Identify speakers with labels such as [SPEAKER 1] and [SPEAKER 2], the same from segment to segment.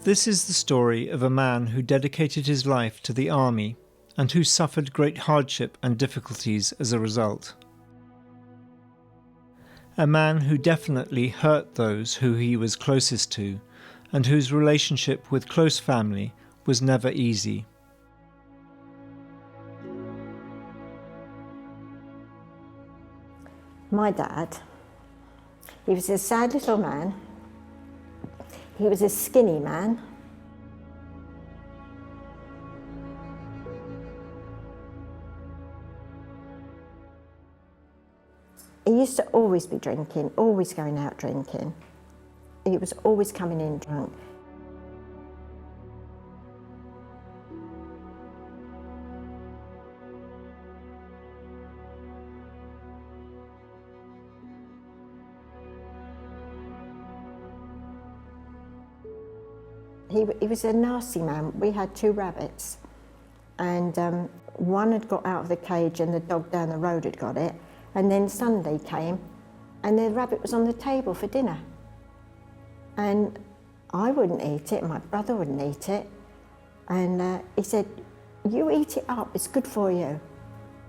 [SPEAKER 1] This is the story of a man who dedicated his life to the army and who suffered great hardship and difficulties as a result. A man who definitely hurt those who he was closest to and whose relationship with close family was never easy.
[SPEAKER 2] My dad, he was a sad little man. He was a skinny man. He used to always be drinking, always going out drinking. He was always coming in drunk. He was a nasty man. We had 2 rabbits, and one had got out of the cage and the dog down the road had got it, and then Sunday came and the rabbit was on the table for dinner. And I wouldn't eat it, my brother wouldn't eat it, and he said, "You eat it up, it's good for you."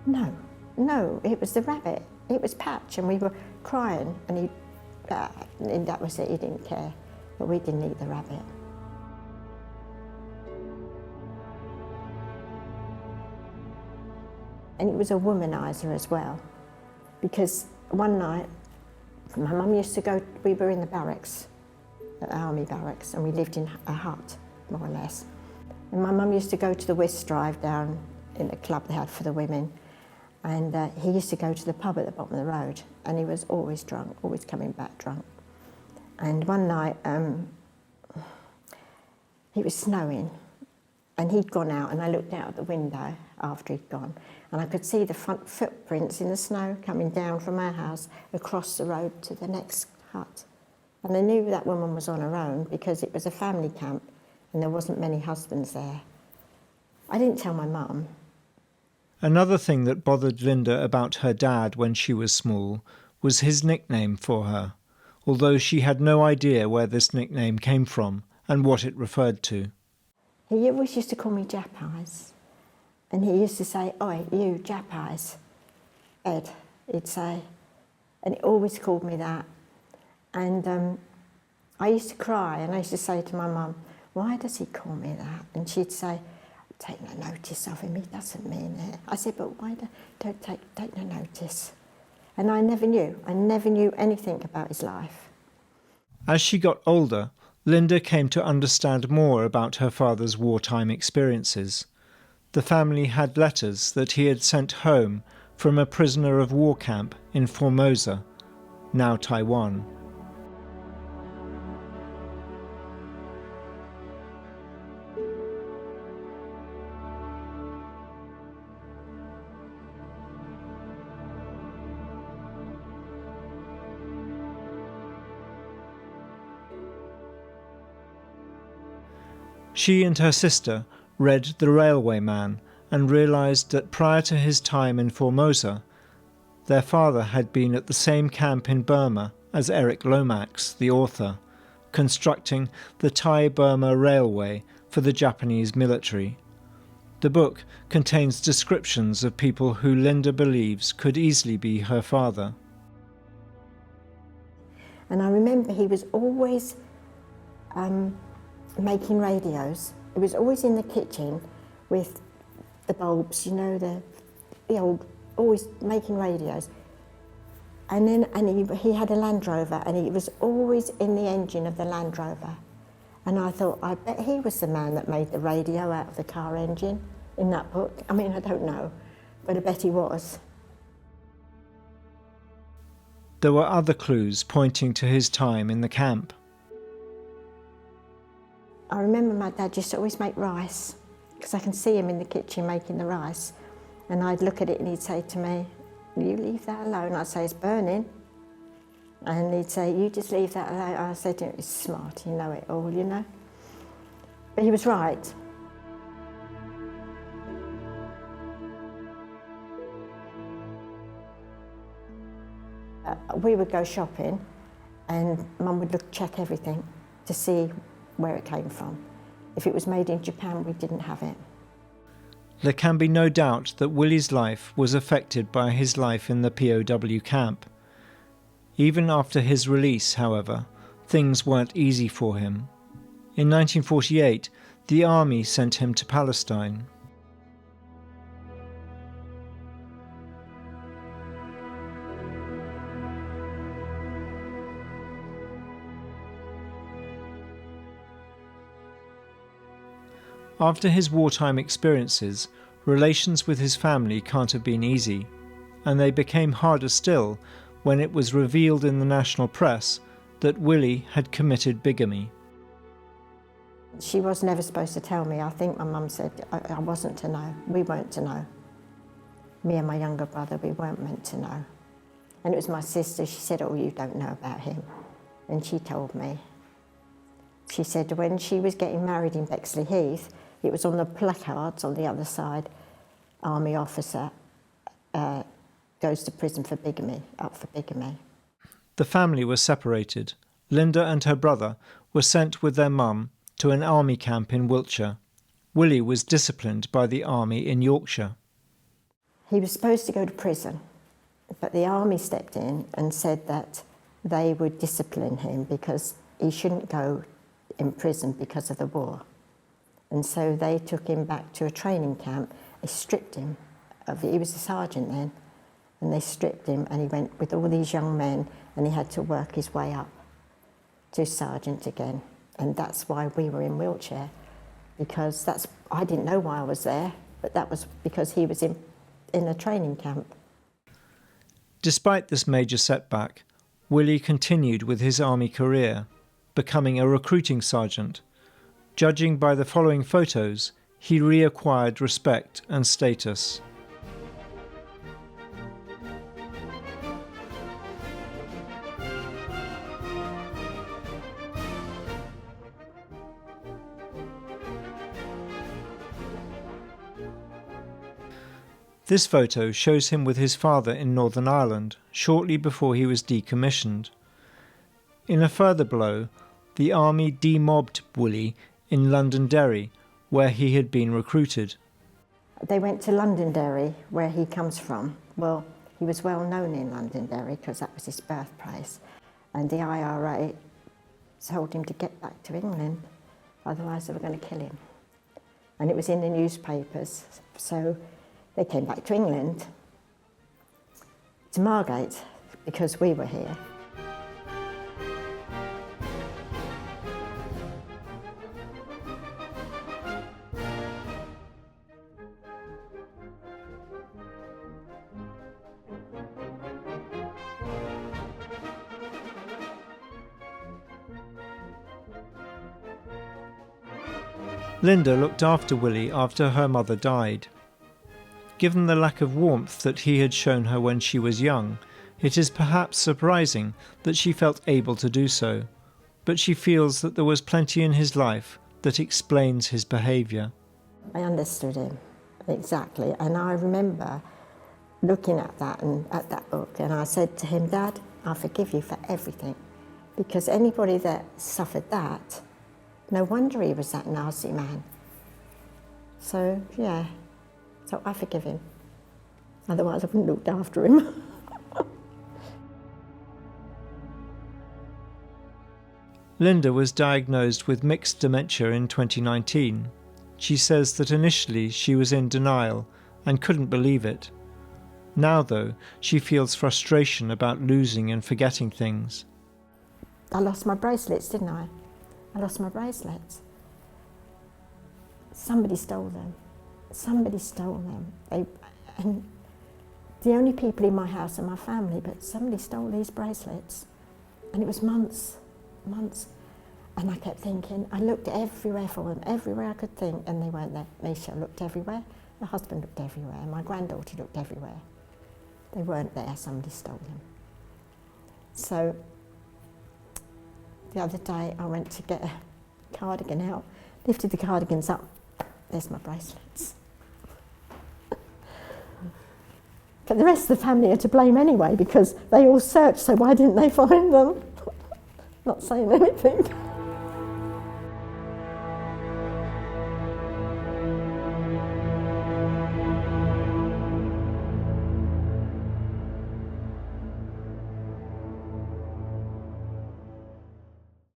[SPEAKER 2] No, it was the rabbit. It was Patch, and we were crying, and and that was it, he didn't care, but we didn't eat the rabbit. And he was a womanizer as well, because one night, my mum used to go, we were in the barracks, the army barracks, and we lived in a hut, more or less. And my mum used to go to the whist drive down in the club they had for the women, and he used to go to the pub at the bottom of the road, and he was always drunk, always coming back drunk. And one night, it was snowing, and he'd gone out, and I looked out of the window after he'd gone, and I could see the front footprints in the snow coming down from our house across the road to the next hut. And I knew that woman was on her own because it was a family camp and there wasn't many husbands there. I didn't tell my mum.
[SPEAKER 1] Another thing that bothered Lynda about her dad when she was small was his nickname for her, although she had no idea where this nickname came from and what it referred to.
[SPEAKER 2] He always used to call me Jap Eyes. And he used to say, "Oi, you, Jap Eyes, Ed," he'd say. And he always called me that. And I used to cry, and I used to say to my mum, "Why does he call me that?" And she'd say, "Take no notice of him, he doesn't mean it." I said, "But why don't take no notice?" And I never knew anything about his life.
[SPEAKER 1] As she got older, Lynda came to understand more about her father's wartime experiences. The family had letters that he had sent home from a prisoner of war camp in Formosa, now Taiwan. She and her sister read The Railway Man and realised that prior to his time in Formosa, their father had been at the same camp in Burma as Eric Lomax, the author, constructing the Thai-Burma Railway for the Japanese military. The book contains descriptions of people who Lynda believes could easily be her father.
[SPEAKER 2] And I remember he was always making radios. He was always in the kitchen with the bulbs, you know, the old, always making radios. And then he had a Land Rover, and he was always in the engine of the Land Rover. And I thought, I bet he was the man that made the radio out of the car engine in that book. I mean, I don't know, but I bet he was.
[SPEAKER 1] There were other clues pointing to his time in the camp.
[SPEAKER 2] I remember my dad used to always make rice, because I can see him in the kitchen making the rice. And I'd look at it and he'd say to me, "You leave that alone." I'd say, "It's burning." And he'd say, "You just leave that alone." I said to him, "It's smart, you know it all, you know." But he was right. We would go shopping and Mum would check everything to see where it came from. If it was made in Japan, we didn't have it.
[SPEAKER 1] There can be no doubt that Willie's life was affected by his life in the POW camp. Even after his release, however, things weren't easy for him. In 1948, the army sent him to Palestine. After his wartime experiences, relations with his family can't have been easy, and they became harder still when it was revealed in the national press that Willie had committed bigamy.
[SPEAKER 2] She was never supposed to tell me. I think my mum said I wasn't to know. We weren't to know. Me and my younger brother, we weren't meant to know. And it was my sister, she said, "Oh, you don't know about him." And she told me. She said when she was getting married in Bexley Heath, it was on the placards on the other side, army officer goes to prison for bigamy, up for bigamy.
[SPEAKER 1] The family was separated. Lynda and her brother were sent with their mum to an army camp in Wiltshire. Willie was disciplined by the army in Yorkshire.
[SPEAKER 2] He was supposed to go to prison, but the army stepped in and said that they would discipline him because he shouldn't go in prison because of the war. And so they took him back to a training camp. They stripped him of it. He was a sergeant then, and they stripped him, and he went with all these young men, and he had to work his way up to sergeant again. And that's why we were in Wiltshire, because I didn't know why I was there, but that was because he was in a training camp.
[SPEAKER 1] Despite this major setback, Willie continued with his army career, becoming a recruiting sergeant. Judging by the following photos, he reacquired respect and status. This photo shows him with his father in Northern Ireland, shortly before he was decommissioned. In a further blow, the army demobbed Willie in Londonderry, where he had been recruited.
[SPEAKER 2] They went to Londonderry, where he comes from. Well, he was well known in Londonderry because that was his birthplace. And the IRA told him to get back to England, otherwise they were going to kill him. And it was in the newspapers, so they came back to England, to Margate, because we were here.
[SPEAKER 1] Lynda looked after Willie after her mother died. Given the lack of warmth that he had shown her when she was young, it is perhaps surprising that she felt able to do so, but she feels that there was plenty in his life that explains his behaviour.
[SPEAKER 2] I understood him, exactly, and I remember looking at that book, and I said to him, "Dad, I forgive you for everything," because anybody that suffered that, no wonder he was that nasty man. So, yeah, so I forgive him. Otherwise I wouldn't have looked after him.
[SPEAKER 1] Lynda was diagnosed with mixed dementia in 2019. She says that initially she was in denial and couldn't believe it. Now, though, she feels frustration about losing and forgetting things.
[SPEAKER 2] I lost my bracelets, didn't I? I lost my bracelets. Somebody stole them. Somebody stole them. And the only people in my house are my family, but somebody stole these bracelets. And it was months. And I kept thinking, I looked everywhere for them, everywhere I could think, and they weren't there. Misha looked everywhere, my husband looked everywhere, my granddaughter looked everywhere. They weren't there, somebody stole them. So the other day I went to get a cardigan out, lifted the cardigans up, there's my bracelets. But the rest of the family are to blame anyway because they all searched, so why didn't they find them? Not saying anything.